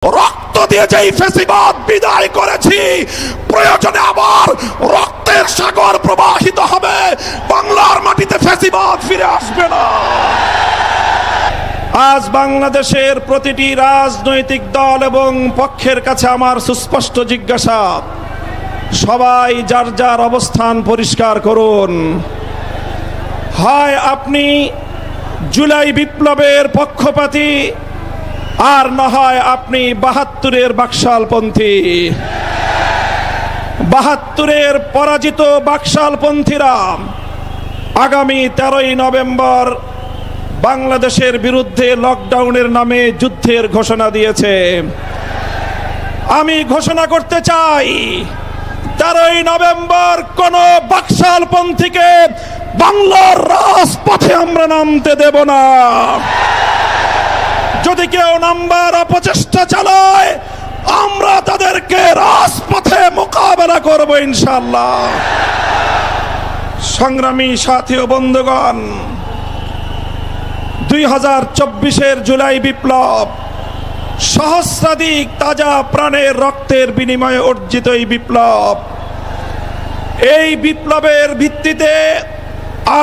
রক্ত দিয়ে যেই ফ্যাসিবাদ বিদায় করেছি, প্রয়োজনে আবার রক্তের সাগর প্রবাহিত হবে, বাংলার মাটিতে ফ্যাসিবাদ ফিরে আসবে না। আজ বাংলাদেশের প্রতিটি রাজনৈতিক দল এবং পক্ষের কাছে আমার সুস্পষ্ট জিজ্ঞাসা, সবাই যার যার অবস্থান পরিষ্কার করুন। হয় আপনি জুলাই বিপ্লবের পক্ষপাতী, আর না হয় আপনি ৭২-এর বাকশালপন্থী। ৭২-এর পরাজিত বাকশালপন্থীরা আগামী 13ই নভেম্বর বাংলাদেশের বিরুদ্ধে লকডাউনের নামে যুদ্ধের ঘোষণা দিয়েছে। আমি ঘোষণা করতে চাই, 13ই নভেম্বর কোন বাকশালপন্থীকে বাংলার রাজপথে আমরা নামতে দেব না। যদি কেউ নামবার অপচেষ্টা চালায়, আমরা তাদেরকে রাজপথে মোকাবেলা করব ইনশাআল্লাহ। সংগ্রামী সাথী ও বন্ধুগণ, 2024-এর জুলাই বিপ্লব সহস্রাধিক তাজা প্রাণের রক্তের বিনিময়ে অর্জিত এই বিপ্লব। এই বিপ্লবের ভিত্তিতে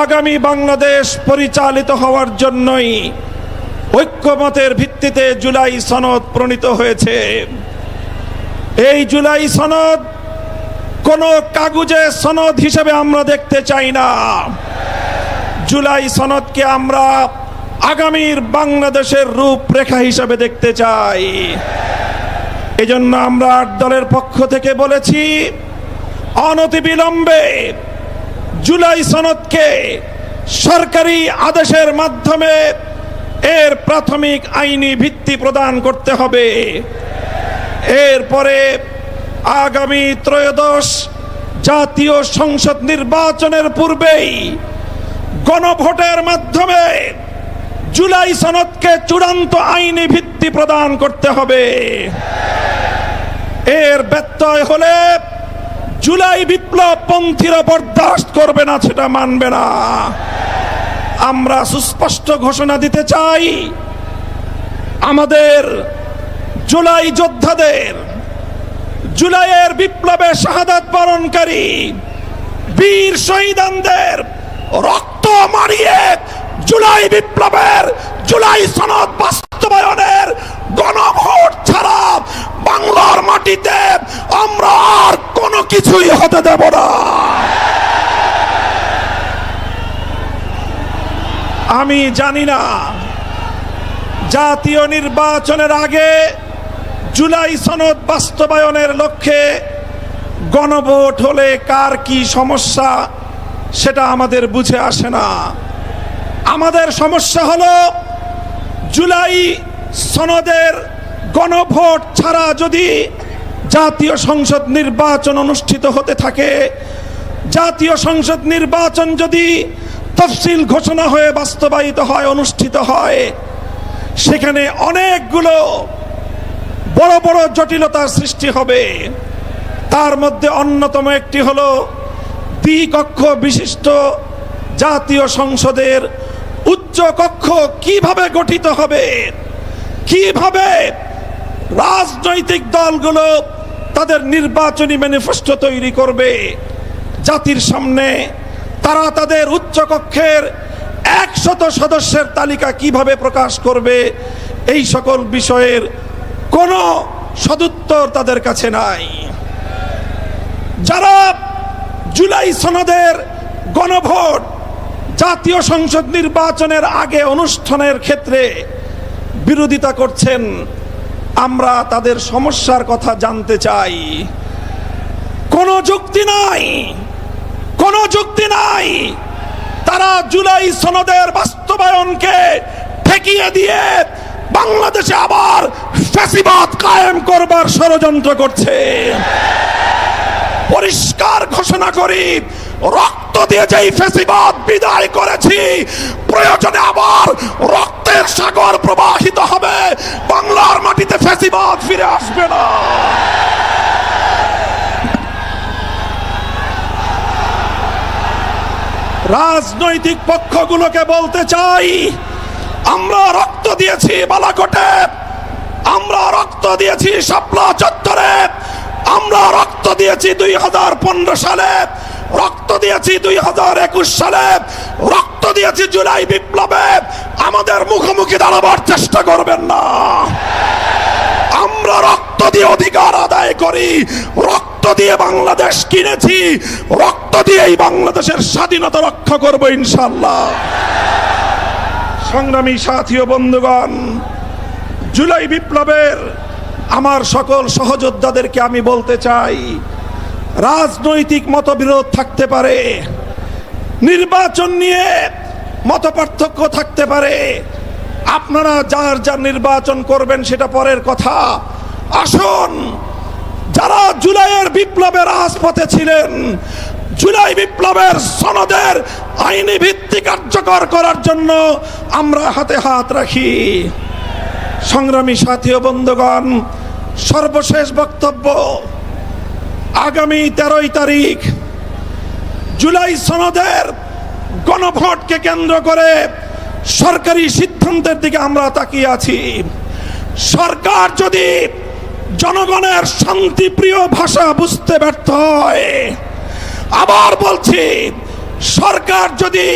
আগামী বাংলাদেশ পরিচালিত হওয়ার জন্যই ঐক্যমতের ভিত্তিতে জুলাই সনদ প্রণীত হয়েছে। এই জুলাই সনদ কোনো কাগজে সনদ হিসেবে আমরা দেখতে চাই না। জুলাই সনদকে আমরা আগামীর বাংলাদেশের রূপরেখা হিসেবে দেখতে চাই। এজন্য আমরা ৮ দলের পক্ষ থেকে বলেছি, অনতিবিলম্বে জুলাই সনদকে সরকারি আদেশের মাধ্যমে এর প্রাথমিক আইনি ভিত্তি প্রদান করতে হবে। এরপরে আগামী ত্রয়োদশ জাতীয় সংসদ নির্বাচনের পূর্বেই গণভোটের মাধ্যমে জুলাই সনদকে চূড়ান্ত আইনি ভিত্তি প্রদান করতে হবে। এর ব্যত্যয় হলে জুলাই বিপ্লব পন্থীরা বরদাস্ত করবে না, সেটা মানবে না। আমরা সুস্পষ্ট ঘোষণা দিতে চাই, আমাদের জুলাই যোদ্ধাদের, জুলাইয়ের বিপ্লবে শাহাদাত বরণকারী বীর শহীদদের রক্ত মারিয়ে জুলাই বিপ্লবের, জুলাই সনদ বাস্তবায়নের গণভোট ছাড়া বাংলার মাটিতে আমরা আর কোনো কিছুই হতে দেব না। আমি জানি না জাতীয় নির্বাচনের আগে জুলাই সনদ বাস্তবায়নের লক্ষ্যে গণভোট হলে কার কি সমস্যা, সেটা আমাদের বুঝে আসে না। আমাদের সমস্যা হলো, জুলাই সনদের গণভোট ছাড়া যদি জাতীয় সংসদ নির্বাচন অনুষ্ঠিত হতে থাকে, জাতীয় সংসদ নির্বাচন যদি তফসিল ঘোষণা হয়ে বাস্তবায়িত হয়, অনুষ্ঠিত হয়, সেখানে অনেকগুলো বড় বড় জটিলতার সৃষ্টি হবে। তার মধ্যে অন্যতম একটি হলো, দ্বিকক্ষ বিশিষ্ট জাতীয় সংসদের উচ্চ কক্ষ কিভাবে গঠিত হবে, কিভাবে রাজনৈতিক দলগুলো তাদের নির্বাচনী ম্যানিফেস্টো তৈরি করবে, জাতির সামনে তারা তাদের উচ্চ কক্ষের 100 সদস্যের তালিকা কিভাবে প্রকাশ করবে, এই সকল বিষয়ের কোনো সদুত্তর তাদের কাছে নাই। যারা জুলাই সনদের গণভোট জাতীয় সংসদ নির্বাচনের আগে অনুষ্ঠানের ক্ষেত্রে বিরোধিতা করছেন, আমরা তাদের সমস্যার কথা জানতে চাই। কোনো যুক্তি নাই, কোনো যুক্তি নাই। তারা জুলাই সনদের বাস্তবায়নকে ঠেকিয়ে দিয়ে বাংলাদেশে আবার ফ্যাসিবাদ কায়েম করবার ষড়যন্ত্র করছে। পরিষ্কার ঘোষণা করি, রক্ত দিয়ে যেই ফ্যাসিবাদ বিদায় করেছি, প্রয়োজনে আবার রক্তের সাগর প্রবাহিত হবে, বাংলার মাটিতে ফ্যাসিবাদ ফিরে আসবে না। রাজনৈতিক পক্ষগুলোকে বলতে চাই, আমরা রক্ত দিয়েছি বালাকোটে, আমরা রক্ত দিয়েছি শাপলা চত্বরে, আমরা রক্ত দিয়েছি 2015 সালে, রক্ত দিয়েছি 2021 সালে, রক্ত দিয়েছি জুলাই বিপ্লবে। আমাদের মুখোমুখি দাঁড়াবার চেষ্টা করবেন না। আমরা রক্ত দিয়ে অধিকার আদায় করি, রক্ত দিয়ে বাংলাদেশ কিনেছি, রক্ত দিয়েই বাংলাদেশের স্বাধীনতা রক্ষা করব ইনশাআল্লাহ। সংগ্রামী সাথী ও বন্ধুগণ, জুলাই বিপ্লবের আমার সকল সহযোদ্ধাদেরকে আমি বলতে চাই, রাজনৈতিক মতবিরোধ থাকতে পারে, নির্বাচন নিয়ে মতপার্থক্য থাকতে পারে, আপনারা যার যার নির্বাচন করবেন সেটা পরের কথা। আসুন, যারা জুলাইয়ের বিপ্লবের রাজপথে ছিলেন, জুলাই বিপ্লবের সনদের আইনি ভিত্তি কার্যকর করার জন্য আমরা হাতে হাত রাখি। সংগ্রামী সাথী ও বন্ধুগণ, সর্বশেষ বক্তব্য, আগামী 13 তারিখ জুলাই সনদের গণভোটকে কেন্দ্র করে সরকারি সিদ্ধান্তের দিকে আমরা তাকিয়ে আছি। সরকার যদি জনগণের শান্তিপ্রিয় ভাষা বুঝতে ব্যর্থ হয়, আবার বলছি, সরকার যদি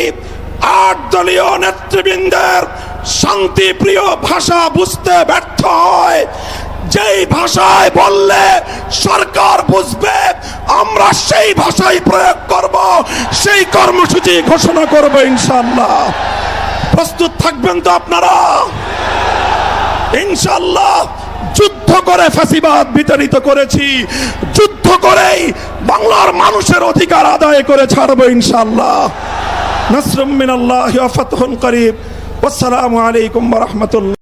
8 দলীয় নেতৃবৃন্দের শান্তিপ্রিয় ভাষা বুঝতে ব্যর্থ হয়, যেই ভাষায় বললে সরকার বুঝবে আমরা সেই ভাষাই প্রয়োগ করব, সেই কর্মসূচি ঘোষণা করব ইনশাআল্লাহ। প্রস্তুত থাকবেন তো আপনারা? ইনশাআল্লাহ। যুদ্ধ করে ফ্যাসিবাদ বিতাড়িত করেছি, যুদ্ধ করেই বাংলার মানুষের অধিকার আদায় করে ছাড়বো ইনশাআল্লাহ। নাসরুম মিনাল্লাহি ওয়া ফাতহুন করিব। আসসালামু আলাইকুম ওয়া রাহমাতুল্লাহ।